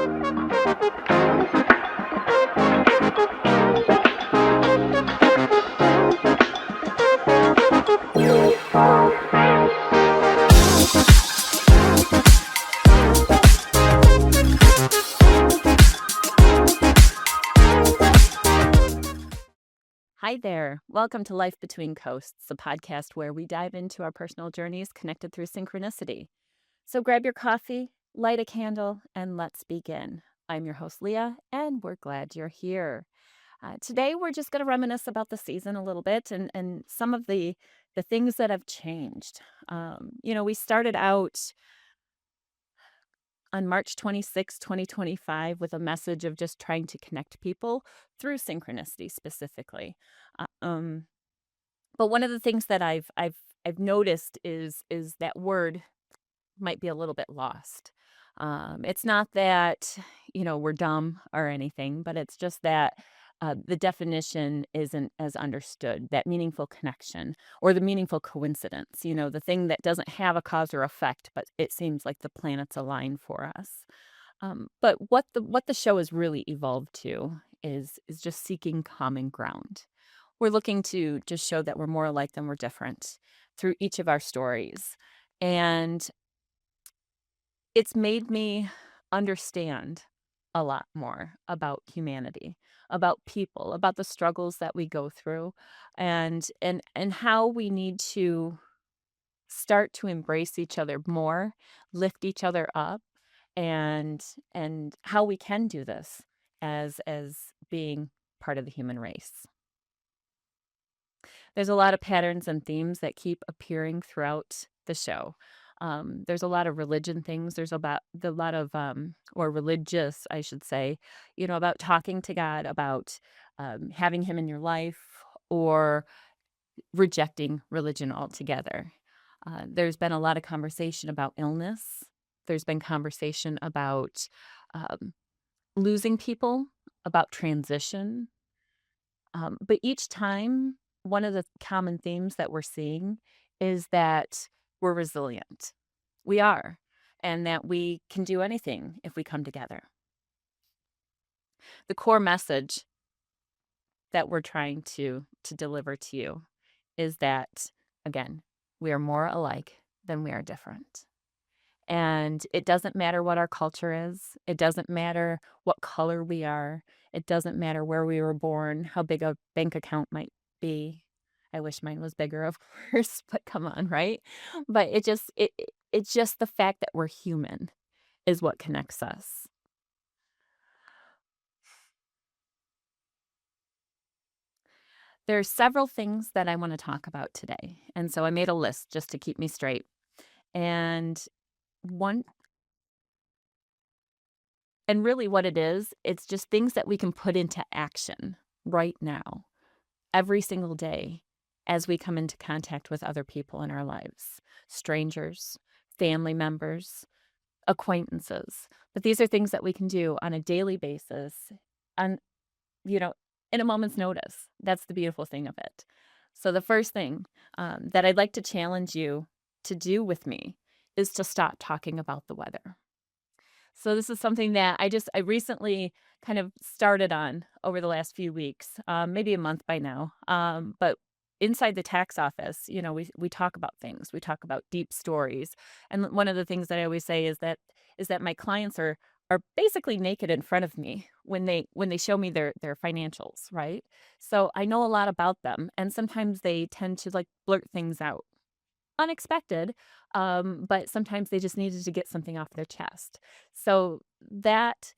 Hi there. Welcome to Life Between Coasts, a podcast where we dive into our personal journeys connected through synchronicity. So grab your coffee, light a candle, and let's begin. I'm your host, Leah, and we're glad you're here. Today, we're just going to reminisce about the season a little bit and some of the things that have changed. We started out on March 26, 2025, with a message of just trying to connect people through synchronicity specifically. Um, but one of the things that I've noticed is that word might be a little bit lost. It's not that, we're dumb or anything, but it's just that the definition isn't as understood, that meaningful connection or the meaningful coincidence, the thing that doesn't have a cause or effect, but it seems like the planets align for us. But what the show has really evolved to is just seeking common ground. We're looking to just show that we're more alike than we're different through each of our stories. And it's made me understand a lot more about humanity, about people, about the struggles that we go through, and how we need to start to embrace each other more, lift each other up, and how we can do this as being part of the human race. There's a lot of patterns and themes that keep appearing throughout the show. There's a lot of religion things. There's about the lot of or religious, I should say, about talking to God, about having Him in your life, or rejecting religion altogether. There's been a lot of conversation about illness. There's been conversation about um, losing people, about transition. But each time, one of the common themes that we're seeing is that we're resilient. We are, and that we can do anything if we come together. The core message that we're trying to deliver to you is that, again, we are more alike than we are different. And it doesn't matter what our culture is. It doesn't matter what color we are. It doesn't matter where we were born, how big a bank account might be. I wish mine was bigger, of course, but come on, right? But it's just the fact that we're human is what connects us. There are several things that I want to talk about today. And so I made a list just to keep me straight. And one And really what it is, it's just things that we can put into action right now, every single day, as we come into contact with other people in our lives, strangers, family members, acquaintances. But these are things that we can do on a daily basis, on, in a moment's notice. That's the beautiful thing of it. So the first thing that I'd like to challenge you to do with me is to stop talking about the weather. So this is something that I recently kind of started on over the last few weeks, maybe a month by now. But inside the tax office, we talk about things. We talk about deep stories. And one of the things that I always say is that my clients are basically naked in front of me when they show me their financials, right? So I know a lot about them, and sometimes they tend to like blurt things out unexpected, but sometimes they just needed to get something off their chest. So that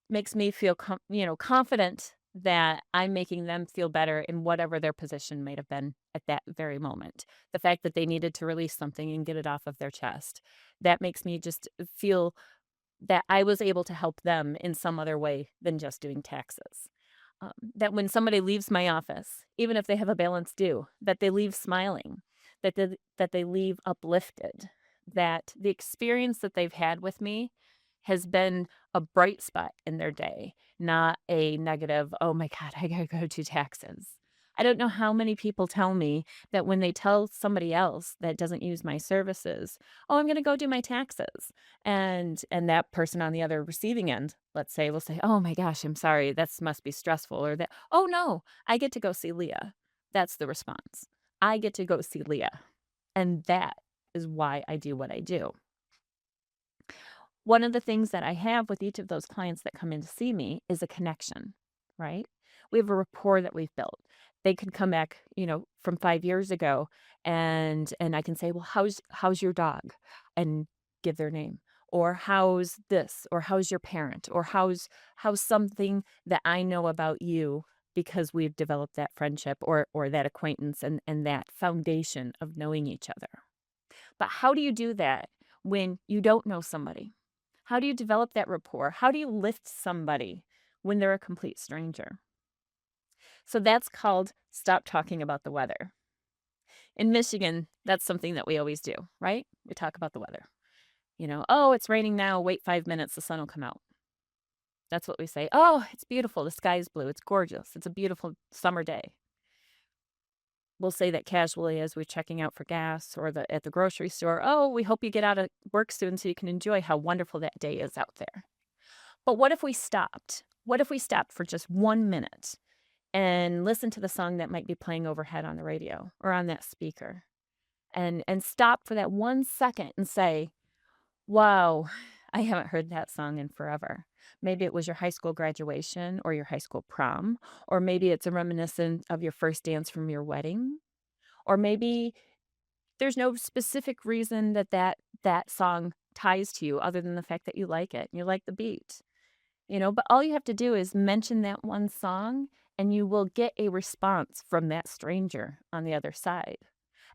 makes me feel confident that I'm making them feel better in whatever their position might have been at that very moment. The fact that they needed to release something and get it off of their chest, that makes me just feel that I was able to help them in some other way than just doing taxes. That when somebody leaves my office, even if they have a balance due, that they leave smiling, that they leave uplifted, that the experience that they've had with me has been a bright spot in their day, not a negative, oh my God, I gotta go do taxes. I don't know how many people tell me that when they tell somebody else that doesn't use my services, "Oh, I'm gonna go do my taxes." And that person on the other receiving end, let's say, will say, "Oh my gosh, I'm sorry. That must be stressful." Or that, "Oh no, I get to go see Leah." That's the response. I get to go see Leah. And that is why I do what I do. One of the things that I have with each of those clients that come in to see me is a connection, right? We have a rapport that we've built. They could come back, from 5 years ago and I can say, "Well, how's your dog?" and give their name. Or how's this? Or how's your parent? Or how's something that I know about you because we've developed that friendship or that acquaintance and that foundation of knowing each other. But how do you do that when you don't know somebody? How do you develop that rapport? How do you lift somebody when they're a complete stranger? So that's called stop talking about the weather. In Michigan, that's something that we always do, right? We talk about the weather. Oh, it's raining now. Wait 5 minutes, the sun will come out. That's what we say. Oh, it's beautiful. The sky is blue. It's gorgeous. It's a beautiful summer day. We'll say that casually as we're checking out for gas or at the grocery store. Oh, we hope you get out of work soon so you can enjoy how wonderful that day is out there. But what if we stopped? What if we stopped for just 1 minute and listened to the song that might be playing overhead on the radio or on that speaker and stop for that 1 second and say, wow, I haven't heard that song in forever. Maybe it was your high school graduation or your high school prom, or maybe it's a reminiscent of your first dance from your wedding, or maybe there's no specific reason that song ties to you other than the fact that you like it and you like the beat. But all you have to do is mention that one song and you will get a response from that stranger on the other side.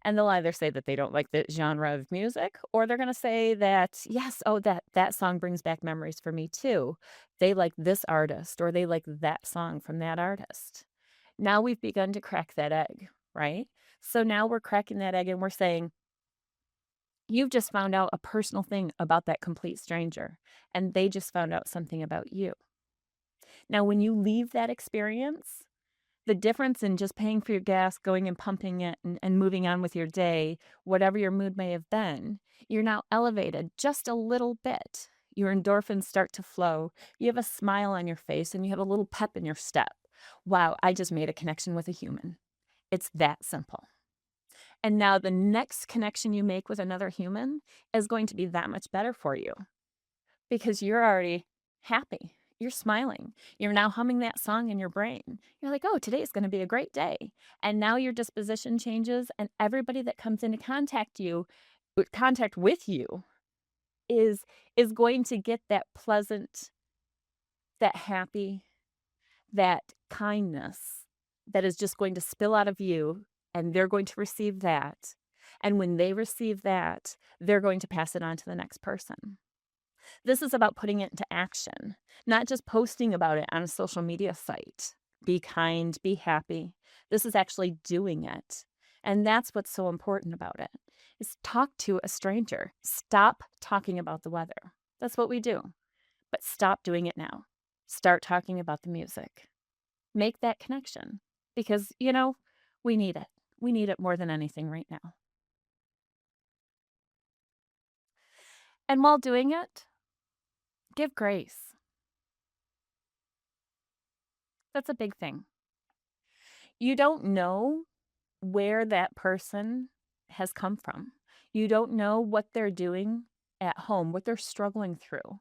And they'll either say that they don't like the genre of music, or they're going to say that, yes, oh, that song brings back memories for me too. They like this artist, or they like that song from that artist. Now we've begun to crack that egg, right? So now we're cracking that egg and we're saying, you've just found out a personal thing about that complete stranger, and they just found out something about you. Now, when you leave that experience, the difference in just paying for your gas, going and pumping it, and moving on with your day, whatever your mood may have been, you're now elevated just a little bit. Your endorphins start to flow. You have a smile on your face and you have a little pep in your step. Wow, I just made a connection with a human. It's that simple. And now the next connection you make with another human is going to be that much better for you because you're already happy. You're smiling. You're now humming that song in your brain. You're like, oh, today is going to be a great day. And now your disposition changes, and everybody that comes into contact with you is going to get that pleasant, that happy, that kindness that is just going to spill out of you, and they're going to receive that. And when they receive that, they're going to pass it on to the next person. This is about putting it into action, not just posting about it on a social media site. Be kind, be happy. This is actually doing it. And that's what's so important about it, is talk to a stranger. Stop talking about the weather. That's what we do. But stop doing it now. Start talking about the music. Make that connection because, we need it. We need it more than anything right now. And while doing it, give grace. That's a big thing. You don't know where that person has come from. You don't know what they're doing at home, what they're struggling through.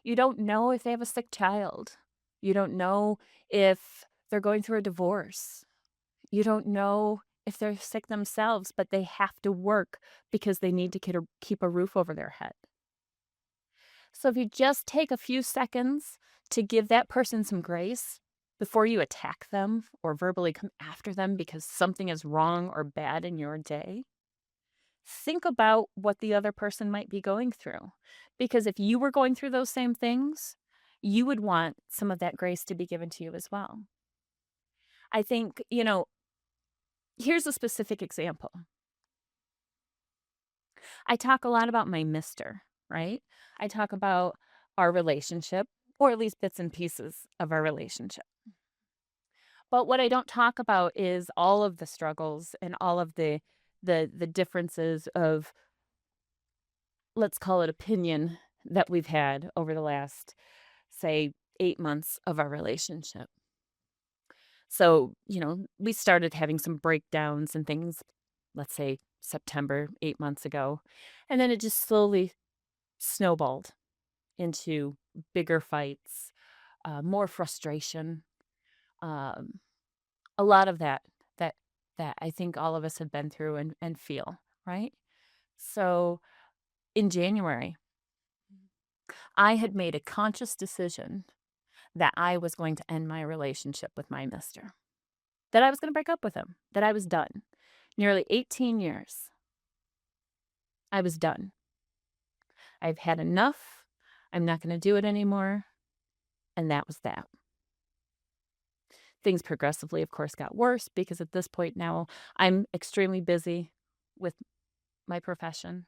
You don't know if they have a sick child. You don't know if they're going through a divorce. You don't know if they're sick themselves, but they have to work because they need to keep a roof over their head. So if you just take a few seconds to give that person some grace before you attack them or verbally come after them because something is wrong or bad in your day, think about what the other person might be going through. Because if you were going through those same things, you would want some of that grace to be given to you as well. I think, here's a specific example. I talk a lot about my mister, right? I talk about our relationship, or at least bits and pieces of our relationship. But what I don't talk about is all of the struggles and all of the differences of, let's call it, opinion that we've had over the last, say, 8 months of our relationship. So, we started having some breakdowns and things, let's say September, 8 months ago, and then it just slowly snowballed into bigger fights, more frustration, um, a lot of that that I think all of us have been through and feel, right? So, in January, I had made a conscious decision that I was going to end my relationship with my mister, that I was going to break up with him, that I was done. Nearly 18 years, I was done. I've had enough. I'm not going to do it anymore. And that was that. Things progressively, of course, got worse because at this point now I'm extremely busy with my profession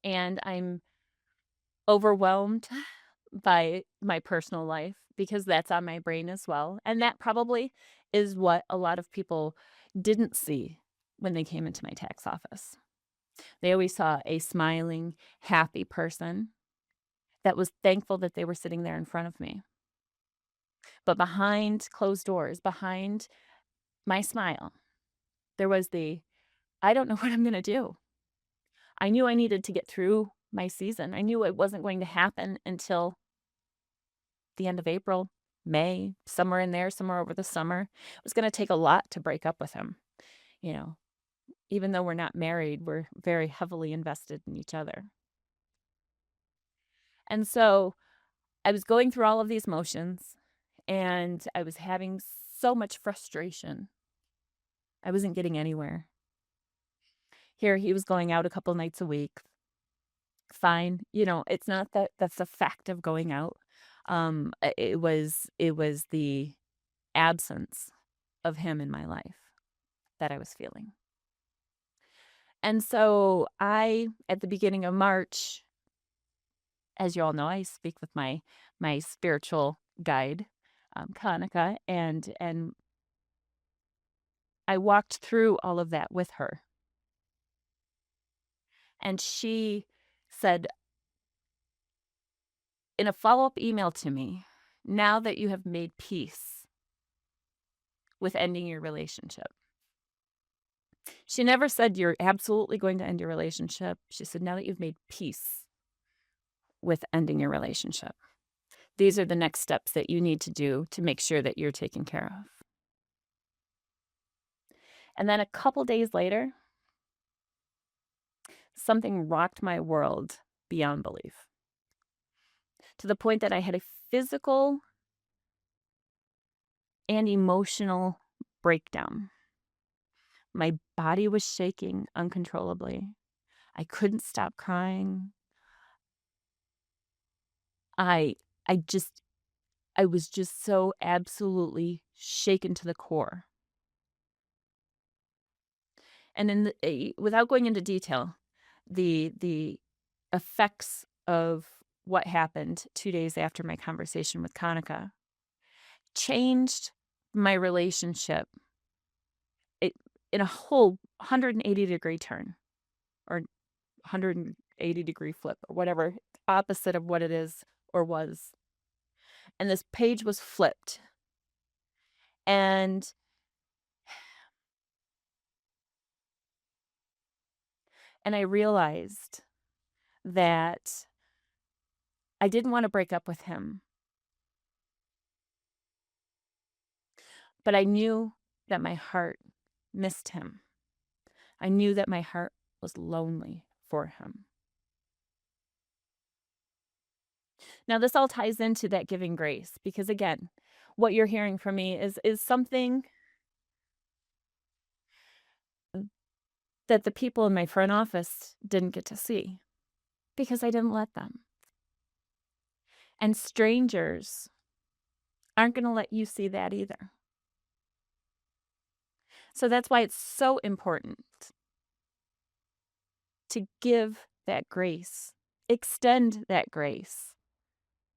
and I'm overwhelmed by my personal life because that's on my brain as well. And that probably is what a lot of people didn't see when they came into my tax office. They always saw a smiling, happy person that was thankful that they were sitting there in front of me. But behind closed doors, behind my smile, there was I don't know what I'm going to do. I knew I needed to get through my season. I knew it wasn't going to happen until the end of April, May, somewhere in there, somewhere over the summer. It was going to take a lot to break up with him. You know, even though we're not married, we're very heavily invested in each other. And so I was going through all of these motions and I was having so much frustration. I wasn't getting anywhere. Here he was going out a couple nights a week. Fine. It's not that that's the fact of going out. It was the absence of him in my life that I was feeling. And so at the beginning of March, as you all know, I speak with my spiritual guide, Kanika, and I walked through all of that with her. And she said in a follow-up email to me, now that you have made peace with ending your relationship. She never said you're absolutely going to end your relationship. She said, now that you've made peace with ending your relationship, these are the next steps that you need to do to make sure that you're taken care of. And then a couple days later, something rocked my world beyond belief, to the point that I had a physical and emotional breakdown. My body was shaking uncontrollably. I couldn't stop crying. I just I was just so absolutely shaken to the core. And without going into detail, the effects of what happened 2 days after my conversation with Kanika changed my relationship in a whole 180-degree turn, or 180-degree flip, or whatever, opposite of what it is or was. And this page was flipped. And I realized that I didn't want to break up with him. But I knew that my heart missed him. I knew that my heart was lonely for him. Now, this all ties into that giving grace, because again, what you're hearing from me is something that the people in my front office didn't get to see because I didn't let them. And strangers aren't going to let you see that either. So that's why it's so important to give that grace, extend that grace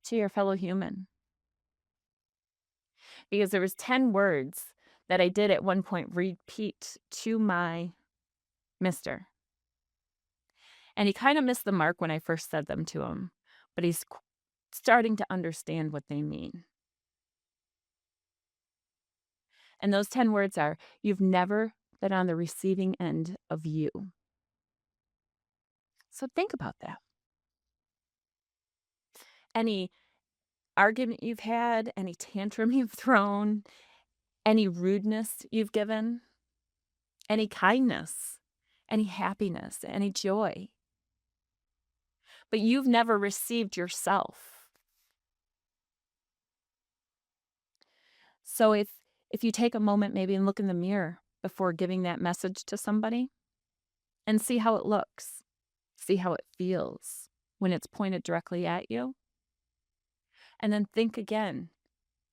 to your fellow human. because there was 10 words that I did at one point repeat to my mister. And he kind of missed the mark when I first said them to him, but he's starting to understand what they mean. And those 10 words are, "You've never been on the receiving end of you." So think about that. Any argument you've had, any tantrum you've thrown, any rudeness you've given, any kindness, any happiness, any joy, but you've never received yourself. So if you take a moment maybe and look in the mirror before giving that message to somebody and see how it looks, see how it feels when it's pointed directly at you, and then think again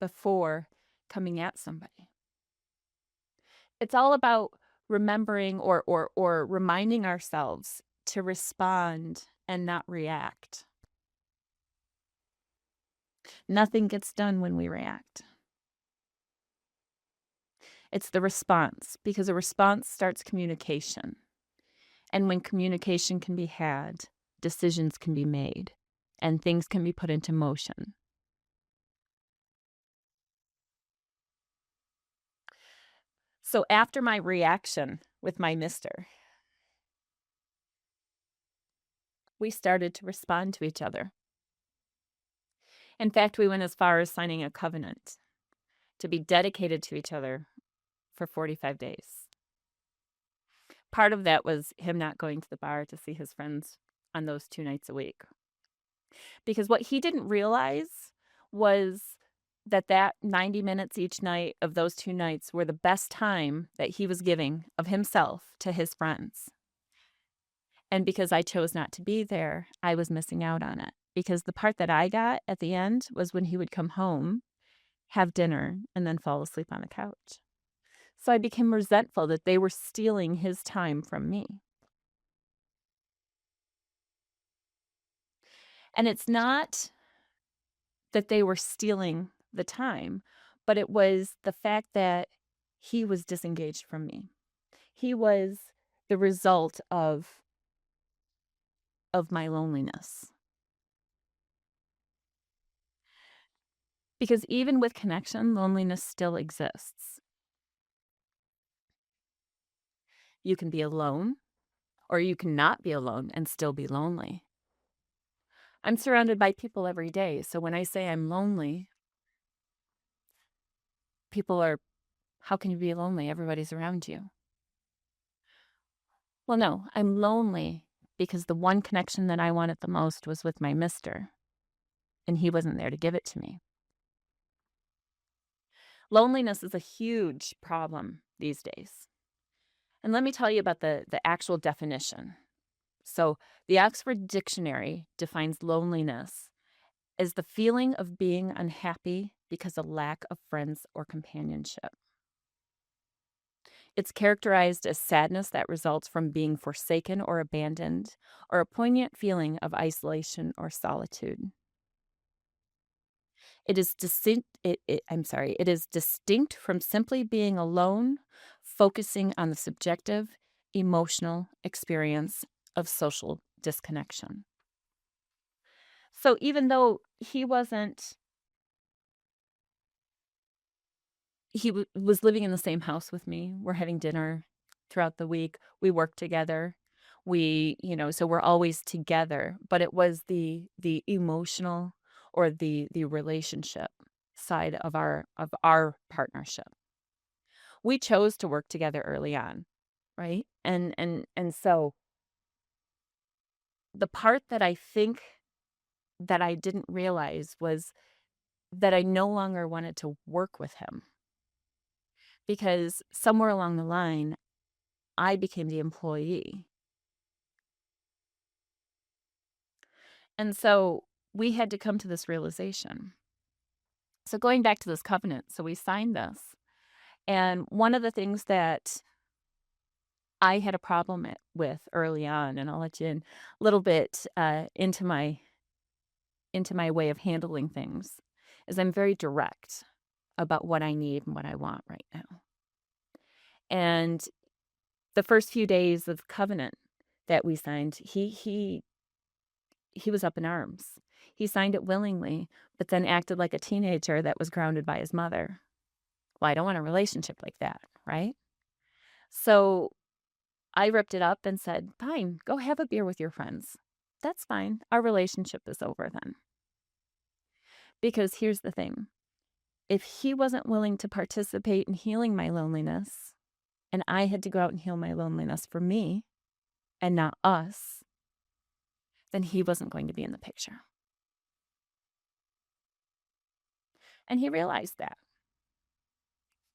before coming at somebody. It's all about remembering or reminding ourselves to respond and not react. Nothing gets done when we react. It's the response, because a response starts communication. And when communication can be had, decisions can be made, and things can be put into motion. So after my reaction with my mister, we started to respond to each other. In fact, we went as far as signing a covenant to be dedicated to each other for 45 days. Part of that was him not going to the bar to see his friends on those 2 nights a week. Because what he didn't realize was that 90 minutes each night of those 2 nights were the best time that he was giving of himself to his friends. And because I chose not to be there, I was missing out on it. Because the part that I got at the end was when he would come home, have dinner, and then fall asleep on the couch. So I became resentful that they were stealing his time from me. And it's not that they were stealing the time, but it was the fact that he was disengaged from me. He was the result of my loneliness. Because even with connection, loneliness still exists. You can be alone, or you can not be alone and still be lonely. I'm surrounded by people every day, so when I say I'm lonely, people are, "How can you be lonely? Everybody's around you." Well, no, I'm lonely because the one connection that I wanted the most was with my mister, and he wasn't there to give it to me. Loneliness is a huge problem these days. And let me tell you about the actual definition. So, the Oxford Dictionary defines loneliness as the feeling of being unhappy because of lack of friends or companionship. It's characterized as sadness that results from being forsaken or abandoned, or a poignant feeling of isolation or solitude. It is it is distinct from simply being alone, focusing on the subjective, emotional experience of social disconnection. So even though he was living in the same house with me, we're having dinner throughout the week, we work together. So we're always together, but it was the emotional or the relationship side of our partnership. We chose to work together early on, right? And so the part that I think that I didn't realize was that I no longer wanted to work with him, because somewhere along the line I became the employee. And so we had to come to this realization. So going back to this covenant, so we signed this. And one of the things that I had a problem with early on, and I'll let you in a little bit into my way of handling things, is I'm very direct. about what I need and what I want right now. And the first few days of covenant that we signed, he was up in arms. He signed it willingly, but then acted like a teenager that was grounded by his mother. Well, I don't want a relationship like that, right? So I ripped it up and said, fine, go have a beer with your friends. That's fine. Our relationship is over then. Because here's the thing. If he wasn't willing to participate in healing my loneliness, and I had to go out and heal my loneliness for me and not us, then he wasn't going to be in the picture. And he realized that,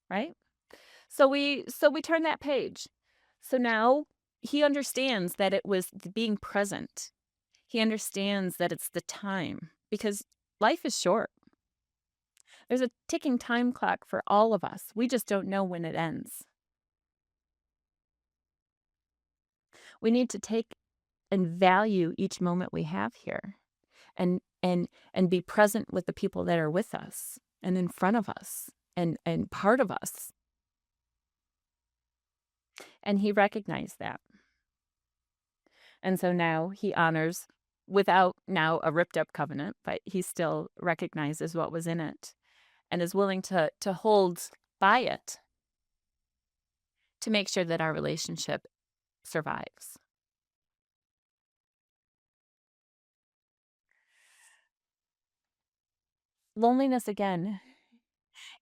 right? So we turn that page. So now he understands that it was being present. He understands that it's the time, because life is short. There's a ticking time clock for all of us. We just don't know when it ends. We need to take and value each moment we have here, and be present with the people that are with us and in front of us and part of us. And he recognized that. And so now he honors, without now a ripped up covenant, but he still recognizes what was in it and is willing to hold by it to make sure that our relationship survives. Loneliness, again,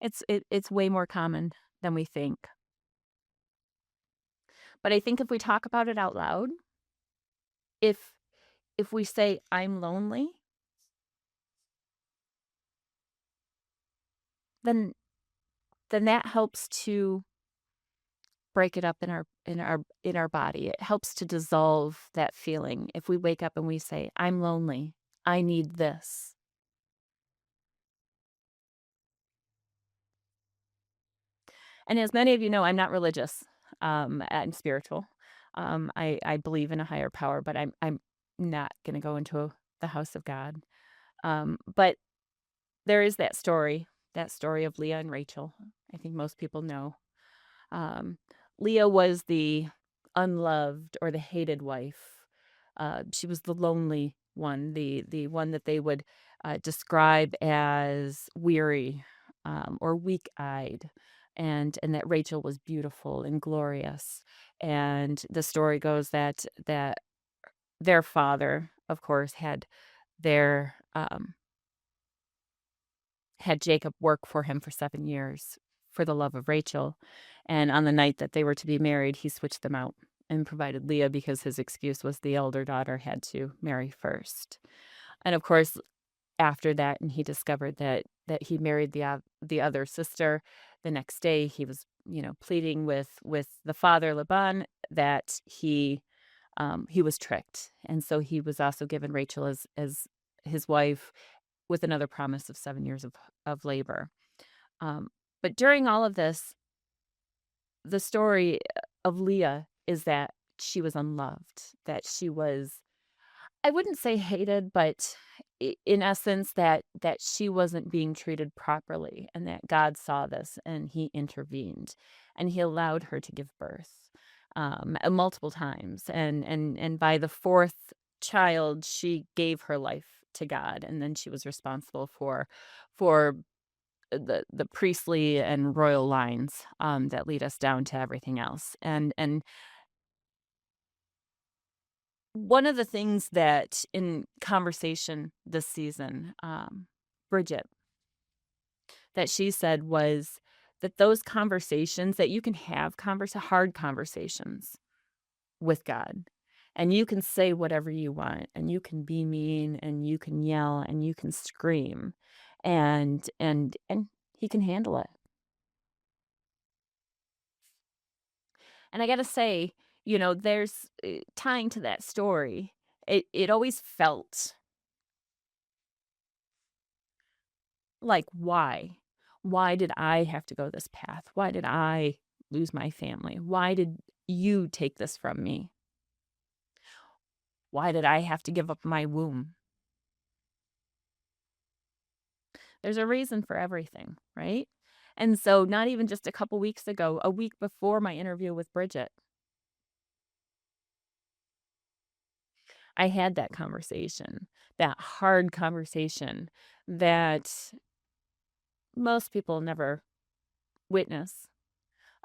it's way more common than we think. But I think if we talk about it out loud, if we say I'm lonely, then that helps to break it up in our body. It helps to dissolve that feeling. If we wake up and we say, I'm lonely, I need this. And as many of you know, I'm not religious. I'm spiritual. I believe in a higher power, but I'm not going to go into the house of God. But there is that story of Leah and Rachel. I think most people know. Um, Leah was the unloved or the hated wife. She was the lonely one, the one that they would describe as weary or weak-eyed, and that Rachel was beautiful and glorious. And the story goes that their father, of course, their had Jacob work for him for 7 years for the love of Rachel. And on the night that they were to be married, he switched them out and provided Leah, because his excuse was the elder daughter had to marry first. And of course, after that, and he discovered that he married the other sister, the next day he was, pleading with the father Laban that he was tricked. And so he was also given Rachel as his wife, with another promise of 7 years of labor. Um, but during all of this, the story of Leah is that she was unloved, that she was, I wouldn't say hated, but in essence, that she wasn't being treated properly, and that God saw this and he intervened, and he allowed her to give birth multiple times. And by the fourth child, she gave her life to God, and then she was responsible for the priestly and royal lines that lead us down to everything else. And one of the things that in conversation this season, Bridget, that she said was that those conversations that you can have, hard conversations with God, and you can say whatever you want, and you can be mean, and you can yell, and you can scream, and he can handle it. And I got to say, there's tying to that story, it always felt like, why? Why did I have to go this path? Why did I lose my family? Why did you take this from me? Why did I have to give up my womb? There's a reason for everything, right? And so not even just a couple weeks ago, a week before my interview with Bridget, I had that conversation, that hard conversation that most people never witness.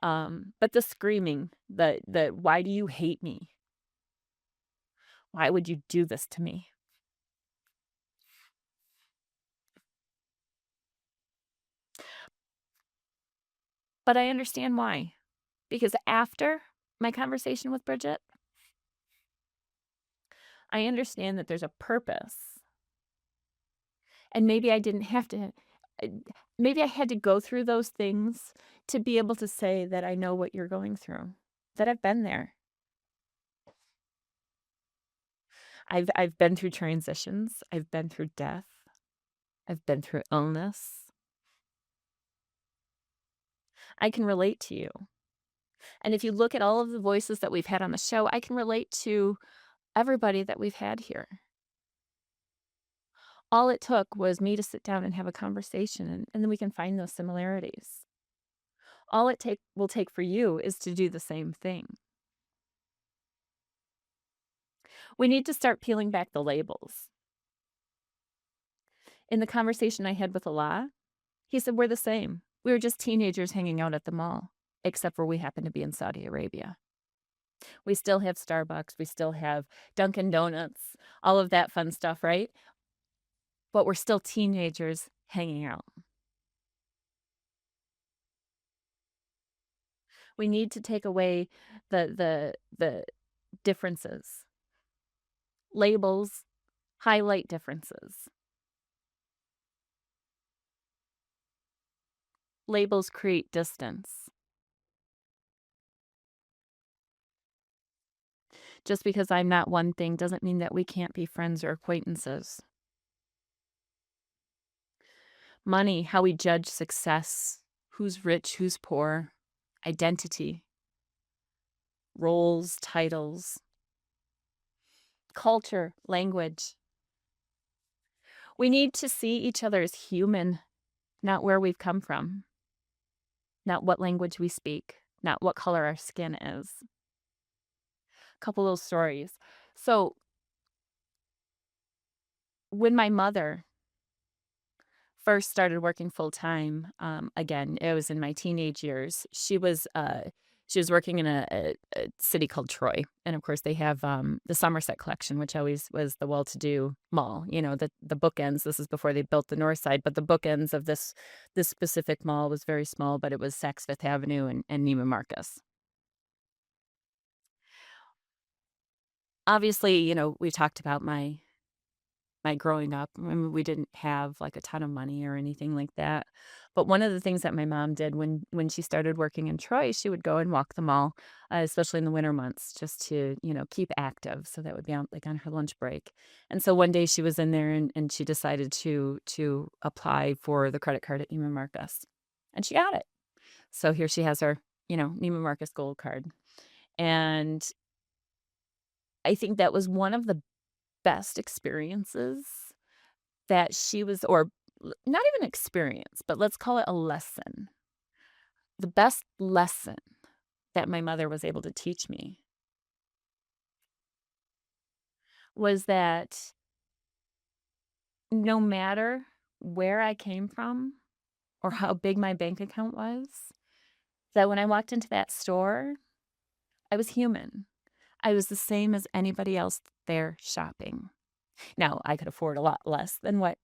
But the screaming, the "Why do you hate me? Why would you do this to me?" But I understand why, because after my conversation with Bridget, I understand that there's a purpose, and maybe I didn't have to uh, maybe I had to go through those things to be able to say that I know what you're going through, that I've been there. I've been through transitions, I've been through death, I've been through illness. I can relate to you. And if you look at all of the voices that we've had on the show, I can relate to everybody that we've had here. All it took was me to sit down and have a conversation, and then we can find those similarities. All it will take for you is to do the same thing. We need to start peeling back the labels. In the conversation I had with Allah, he said, "We're the same. We were just teenagers hanging out at the mall, except for we happen to be in Saudi Arabia. We still have Starbucks, we still have Dunkin' Donuts, all of that fun stuff, right? But we're still teenagers hanging out." We need to take away the differences. Labels highlight differences. Labels create distance. Just because I'm not one thing doesn't mean that we can't be friends or acquaintances. Money, how we judge success, who's rich, who's poor, identity, roles, titles, culture, language. We need to see each other as human, not where we've come from, not what language we speak, not what color our skin is. A couple little stories. So, when my mother first started working full time, again, it was in my teenage years. She was working in a city called Troy, and of course, they have the Somerset Collection, which always was the well-to-do mall. You know, the bookends. This is before they built the North Side, but the bookends of this specific mall was very small, but it was Saks Fifth Avenue and Neiman Marcus. Obviously, we talked about my growing up. I mean, we didn't have, like, a ton of money or anything like that, but one of the things that my mom did when she started working in Troy, she would go and walk the mall, especially in the winter months, just to, keep active, so that would be on, like, on her lunch break, and so one day she was in there and she decided to apply for the credit card at Neiman Marcus, and she got it. So here she has her, Neiman Marcus Gold Card, and I think that was one of the best experiences that she was or not even experience, but let's call it a lesson. The best lesson that my mother was able to teach me was that no matter where I came from or how big my bank account was, that when I walked into that store, I was human. I was the same as anybody else there shopping. Now, I could afford a lot less than what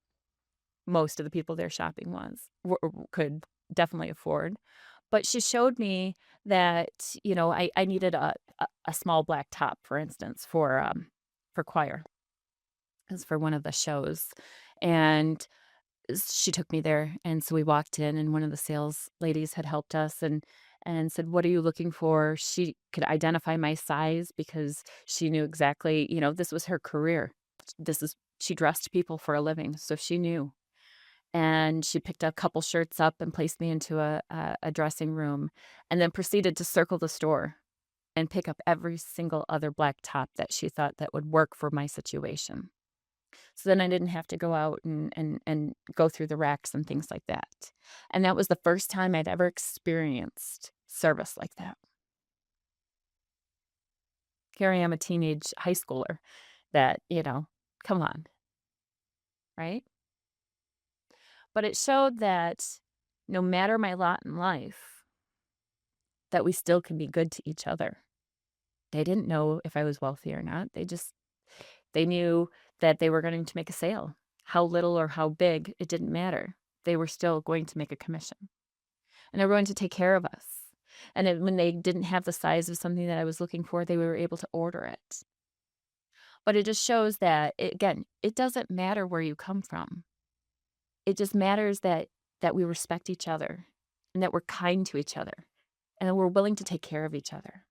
most of the people there shopping could definitely afford. But she showed me that, I needed a small black top, for instance, for choir. It was for one of the shows, and she took me there, and so we walked in, and one of the sales ladies had helped us and said, "What are you looking for?" She could identify my size because she knew exactly, this was her career. She dressed people for a living, so she knew. And she picked a couple shirts up and placed me into a dressing room, and then proceeded to circle the store and pick up every single other black top that she thought that would work for my situation. So then I didn't have to go out and go through the racks and things like that. And that was the first time I'd ever experienced service like that. Here I am, a teenage high schooler that, come on, right? But it showed that no matter my lot in life, that we still can be good to each other. They didn't know if I was wealthy or not. They knew that they were going to make a sale. How little or how big, it didn't matter. They were still going to make a commission. And they were going to take care of us. And then when they didn't have the size of something that I was looking for, they were able to order it. But it just shows that, again, it doesn't matter where you come from. It just matters that we respect each other and that we're kind to each other and that we're willing to take care of each other.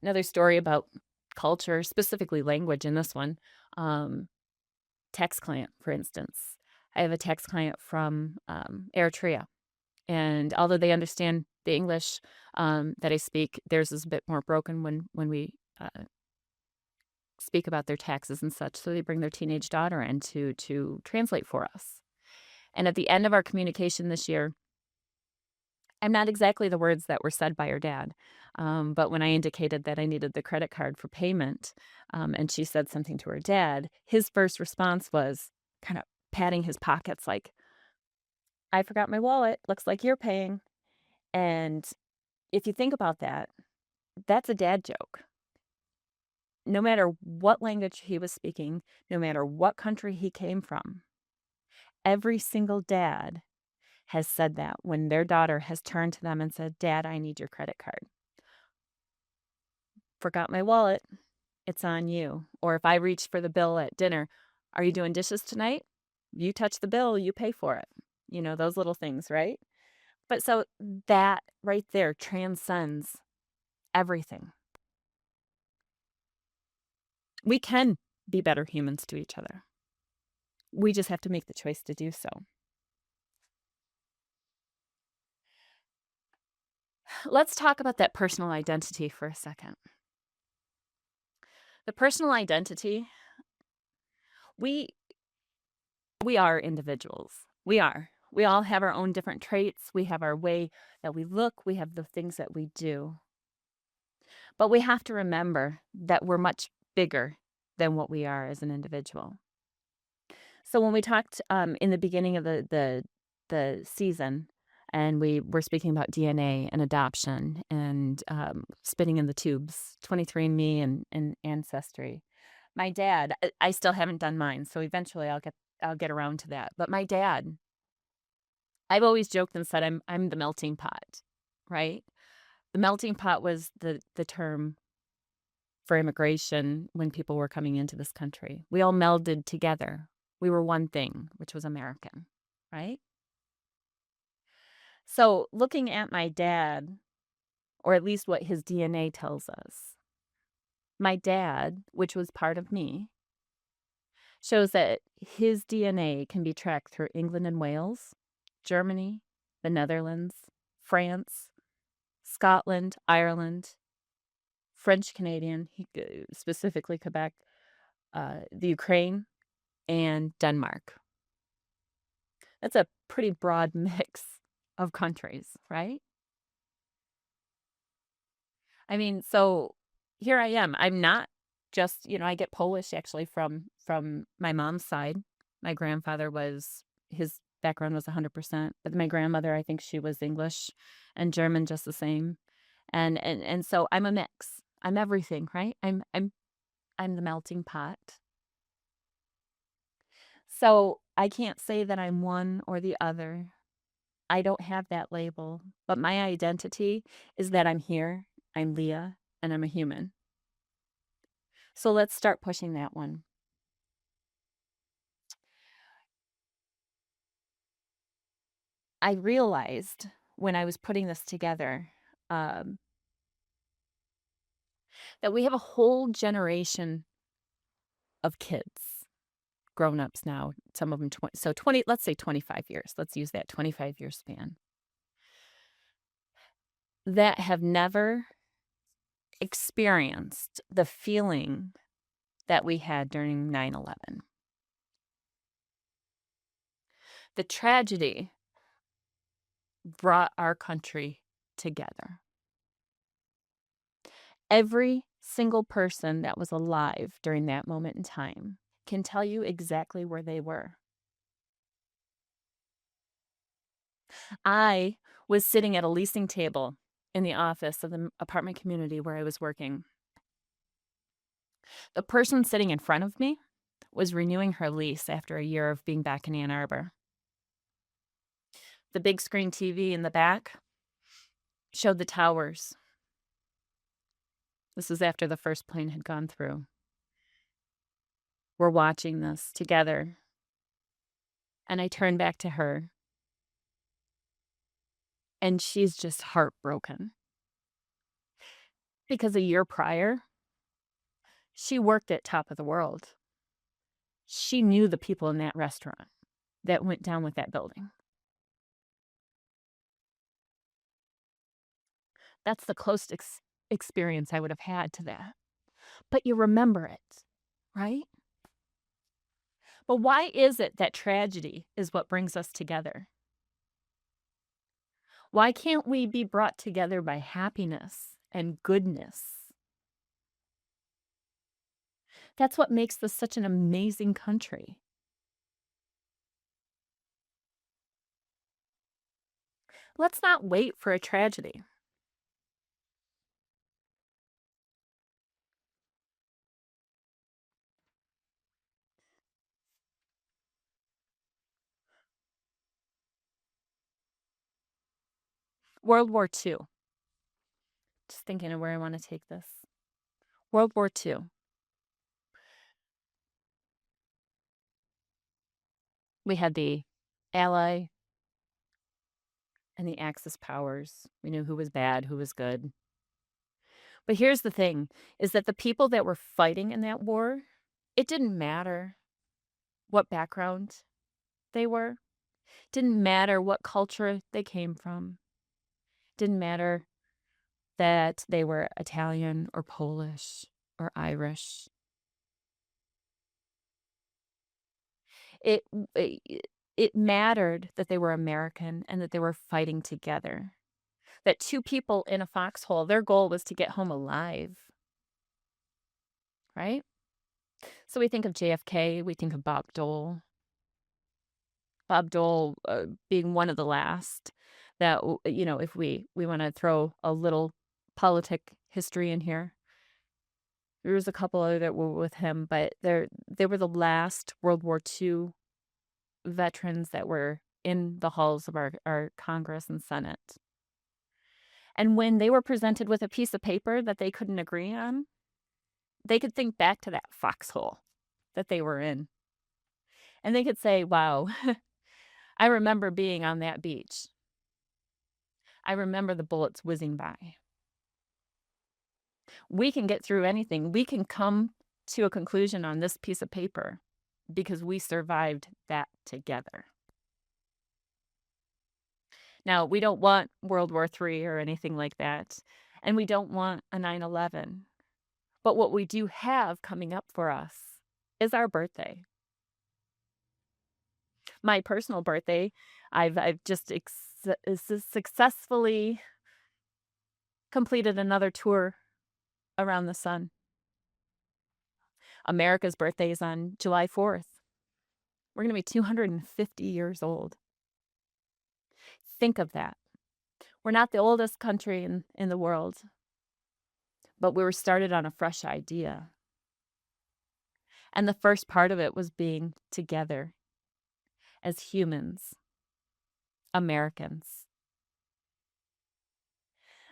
Another story about culture, specifically language in this one, tax client, for instance. I have a tax client from Eritrea, and although they understand the English that I speak, theirs is a bit more broken when we speak about their taxes and such. So they bring their teenage daughter in to translate for us. And at the end of our communication this year, I'm not exactly the words that were said by her dad, but when I indicated that I needed the credit card for payment, and she said something to her dad, his first response was kind of patting his pockets like, I forgot my wallet. Looks like you're paying. And if you think about that, that's a dad joke. No matter what language he was speaking, no matter what country he came from, every single dad has said that when their daughter has turned to them and said, Dad, I need your credit card. Forgot my wallet. It's on you. Or if I reach for the bill at dinner, are you doing dishes tonight? You touch the bill, you pay for it. Those little things, right? But so that right there transcends everything. We can be better humans to each other. We just have to make the choice to do so. Let's talk about that personal identity for a second. The personal identity, we are individuals. We are. We all have our own different traits. We have our way that we look. We have the things that we do. But we have to remember that we're much bigger than what we are as an individual. So when we talked in the beginning of the season, and we were speaking about DNA and adoption and spitting in the tubes, 23andMe and Ancestry. My dad, I still haven't done mine, so eventually I'll get around to that. But my dad, I've always joked and said I'm the melting pot, right? The melting pot was the term for immigration when people were coming into this country. We all melded together. We were one thing, which was American, right? So looking at my dad, or at least what his DNA tells us, my dad, which was part of me, shows that his DNA can be tracked through England and Wales, Germany, the Netherlands, France, Scotland, Ireland, French Canadian, specifically Quebec, the Ukraine, and Denmark. That's a pretty broad mix of countries, right? I mean, so here I am. I'm not just, I get Polish actually from my mom's side. My grandfather his background was 100%, but my grandmother, I think she was English and German just the same. And so I'm a mix. I'm everything, right? I'm the melting pot. So I can't say that I'm one or the other. I don't have that label, but my identity is that I'm here, I'm Leah, and I'm a human. So let's start pushing that one. I realized when I was putting this together that we have a whole generation of kids, grown-ups now, some of them 20, let's say 25 years. Let's use that 25-year span, that have never experienced the feeling that we had during 9/11. The tragedy brought our country together. Every single person that was alive during that moment in time can tell you exactly where they were. I was sitting at a leasing table in the office of the apartment community where I was working. The person sitting in front of me was renewing her lease after a year of being back in Ann Arbor. The big screen TV in the back showed the towers. This was after the first plane had gone through. We're watching this together. And I turn back to her, and she's just heartbroken. Because a year prior, she worked at Top of the World. She knew the people in that restaurant that went down with that building. That's the closest experience I would have had to that. But you remember it, right? But why is it that tragedy is what brings us together? Why can't we be brought together by happiness and goodness? That's what makes this such an amazing country. Let's not wait for a tragedy. World War II. Just thinking of where I want to take this. World War II. We had the Ally and the Axis powers. We knew who was bad, who was good. But here's the thing, is that the people that were fighting in that war, it didn't matter what background they were. It didn't matter what culture they came from. It didn't matter that they were Italian or Polish or Irish. It, it, it mattered that they were American and that they were fighting together. That two people in a foxhole, their goal was to get home alive. Right? So we think of JFK, we think of Bob Dole. Bob Dole being one of the last that, if we want to throw a little politic history in here, there was a couple other that were with him, but they were the last World War II veterans that were in the halls of our Congress and Senate. And when they were presented with a piece of paper that they couldn't agree on, they could think back to that foxhole that they were in. And they could say, wow, I remember being on that beach. I remember the bullets whizzing by. We can get through anything. We can come to a conclusion on this piece of paper because we survived that together. Now, we don't want World War III or anything like that, and we don't want a 9/11. But what we do have coming up for us is our birthday. My personal birthday, I've just successfully completed another tour around the sun. America's birthday is on July 4th. We're going to be 250 years old. Think of that. We're not the oldest country in the world, but we were started on a fresh idea. And the first part of it was being together as humans, Americans.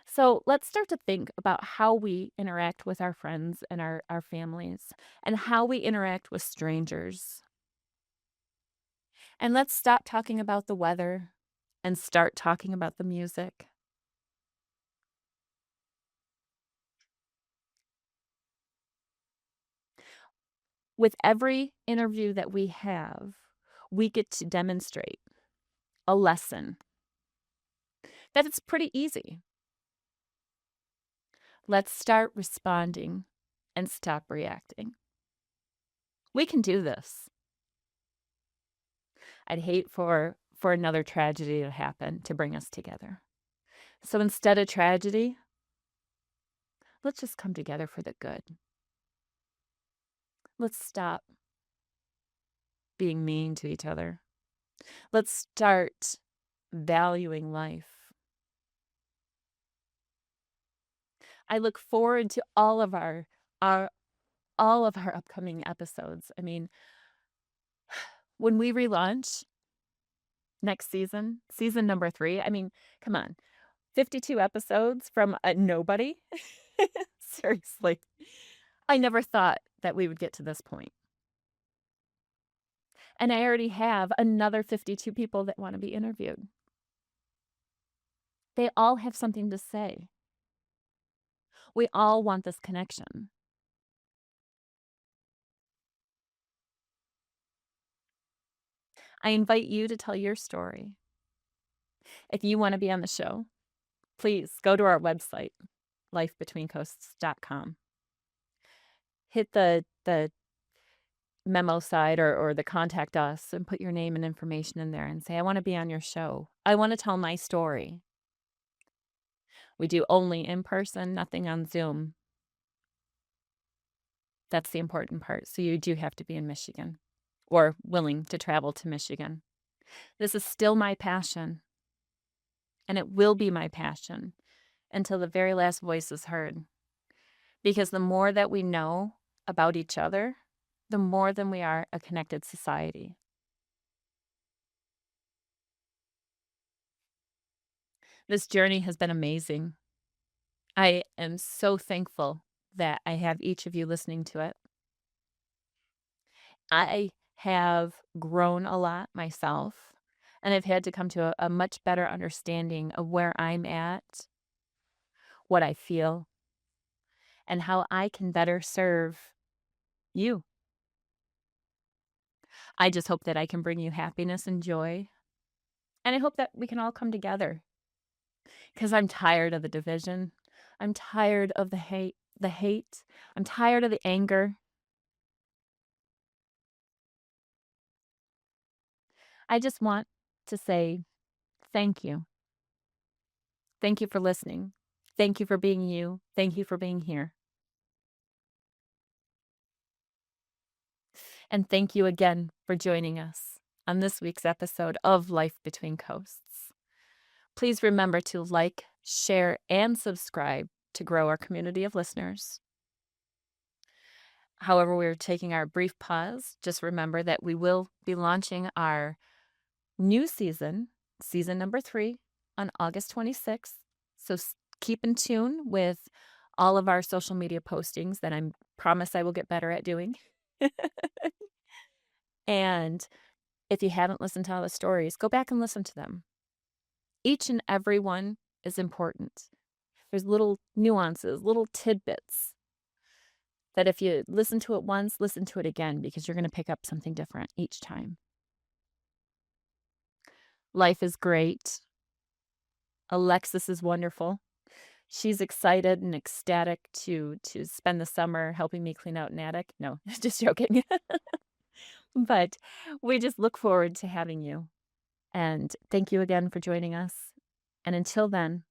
So let's start to think about how we interact with our friends and our families and how we interact with strangers. And let's stop talking about the weather and start talking about the music. With every interview that we have, we get to demonstrate a lesson that it's pretty easy. Let's start responding and stop reacting. We can do this. I'd hate for another tragedy to happen to bring us together. So instead of tragedy, let's just come together for the good. Let's stop being mean to each other. Let's start valuing life. I look forward to all of our upcoming episodes. I mean, when we relaunch next season number 3, I mean, come on, 52 episodes from a nobody. Seriously, I never thought that we would get to this point. And I already have another 52 people that want to be interviewed. They all have something to say. We all want this connection. I invite you to tell your story. If you want to be on the show, please go to our website, lifebetweencoasts.com. Hit the memo side or the contact us and put your name and information in there and say, I want to be on your show. I want to tell my story. We do only in person, nothing on Zoom. That's the important part. So you do have to be in Michigan or willing to travel to Michigan. This is still my passion, and it will be my passion until the very last voice is heard. Because the more that we know about each other, the more than we are a connected society. This journey has been amazing. I am so thankful that I have each of you listening to it. I have grown a lot myself, and I've had to come to a much better understanding of where I'm at, what I feel, and how I can better serve you. I just hope that I can bring you happiness and joy, and I hope that we can all come together, because I'm tired of the division. I'm tired of the hate. I'm tired of the anger. I just want to say thank you. Thank you for listening. Thank you for being you. Thank you for being here. And thank you again for joining us on this week's episode of Life Between Coasts. Please remember to like, share, and subscribe to grow our community of listeners. However, we're taking our brief pause. Just remember that we will be launching our new season number 3, on August 26th. So keep in tune with all of our social media postings that I promise I will get better at doing. And if you haven't listened to all the stories, go back and listen to them. Each and every one is important. There's little nuances, little tidbits that if you listen to it once, listen to it again, because you're going to pick up something different each time. Life is great. Alexis is wonderful. She's excited and ecstatic to spend the summer helping me clean out an attic. No, just joking. But we just look forward to having you. And thank you again for joining us. And until then,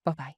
bye-bye.